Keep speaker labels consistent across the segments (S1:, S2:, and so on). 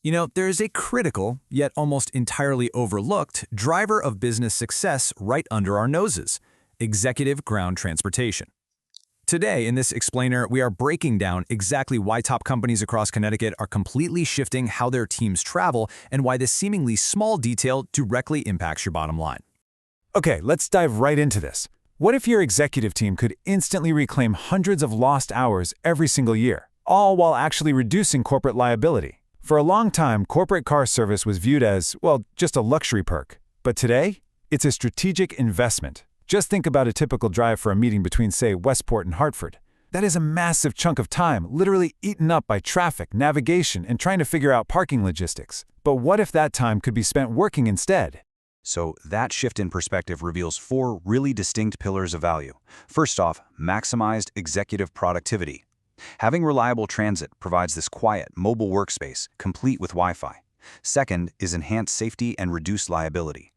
S1: There is a critical, yet almost entirely overlooked, driver of business success right under our noses: executive ground transportation. Today, in this explainer, we are breaking down exactly why top companies across Connecticut are completely shifting how their teams travel and why this seemingly small detail directly impacts your bottom line.
S2: Okay, let's dive right into this. What if your executive team could instantly reclaim hundreds of lost hours every single year, all while actually reducing corporate liability? For a long time, corporate car service was viewed as, well, just a luxury perk. But today, it's a strategic investment. Just think about a typical drive for a meeting between, say, Westport and Hartford. That is a massive chunk of time, literally eaten up by traffic, navigation, and trying to figure out parking logistics. But what if that time could be spent working instead?
S3: So that shift in perspective reveals four really distinct pillars of value. First off, maximized executive productivity. Having reliable transit provides this quiet, mobile workspace, complete with Wi-Fi. Second is enhanced safety and reduced liability.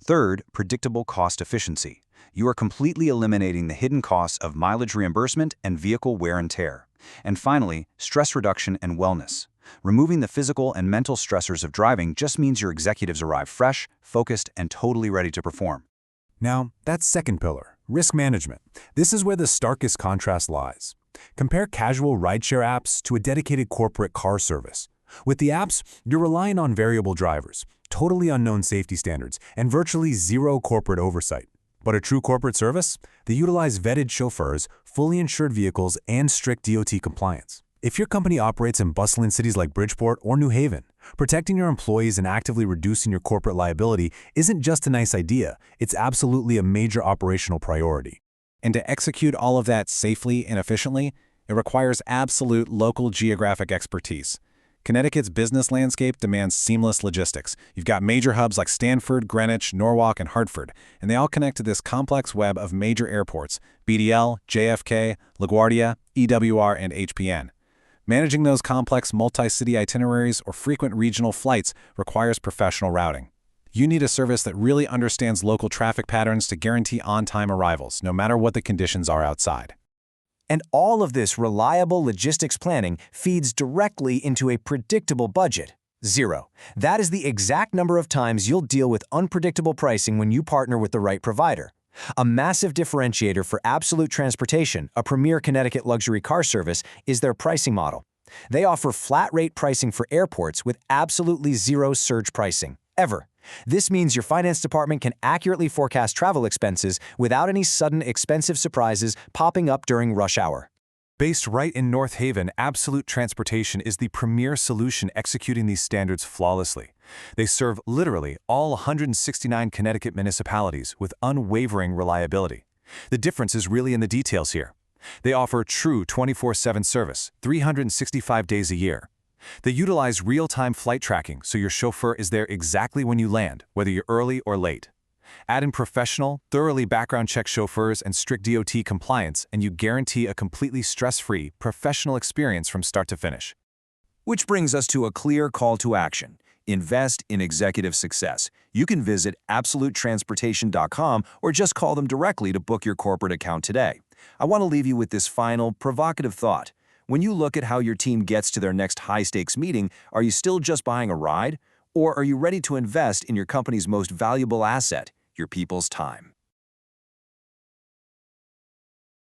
S3: Third, predictable cost efficiency. You are completely eliminating the hidden costs of mileage reimbursement and vehicle wear and tear. And finally, stress reduction and wellness. Removing the physical and mental stressors of driving just means your executives arrive fresh, focused, and totally ready to perform.
S2: Now, that's second pillar, risk management. This is where the starkest contrast lies. Compare casual rideshare apps to a dedicated corporate car service. With the apps, you're relying on variable drivers, totally unknown safety standards, and virtually zero corporate oversight. But a true corporate service? They utilize vetted chauffeurs, fully insured vehicles, and strict DOT compliance. If your company operates in bustling cities like Bridgeport or New Haven, protecting your employees and actively reducing your corporate liability isn't just a nice idea, it's absolutely a major operational priority.
S4: And to execute all of that safely and efficiently, it requires absolute local geographic expertise. Connecticut's business landscape demands seamless logistics. You've got major hubs like Stanford, Greenwich, Norwalk, and Hartford, and they all connect to this complex web of major airports: BDL, JFK, LaGuardia, EWR, and HPN. Managing those complex multi-city itineraries or frequent regional flights requires professional routing. You need a service that really understands local traffic patterns to guarantee on-time arrivals, no matter what the conditions are outside.
S5: And all of this reliable logistics planning feeds directly into a predictable budget. Zero. That is the exact number of times you'll deal with unpredictable pricing when you partner with the right provider. A massive differentiator for Absolute Transportation, a premier Connecticut luxury car service, is their pricing model. They offer flat-rate pricing for airports with absolutely zero surge pricing, ever. This means your finance department can accurately forecast travel expenses without any sudden expensive surprises popping up during rush hour.
S2: Based right in North Haven, Absolute Transportation is the premier solution executing these standards flawlessly. They serve literally all 169 Connecticut municipalities with unwavering reliability. The difference is really in the details here. They offer true 24/7 service, 365 days a year. They utilize real-time flight tracking, so your chauffeur is there exactly when you land, whether you're early or late. Add in professional, thoroughly background-checked chauffeurs and strict DOT compliance, and you guarantee a completely stress-free, professional experience from start to finish.
S5: Which brings us to a clear call to action. Invest in executive success. You can visit absolutetransportation.com or just call them directly to book your corporate account today. I want to leave you with this final, provocative thought. When you look at how your team gets to their next high-stakes meeting, are you still just buying a ride? Or are you ready to invest in your company's most valuable asset, your people's time?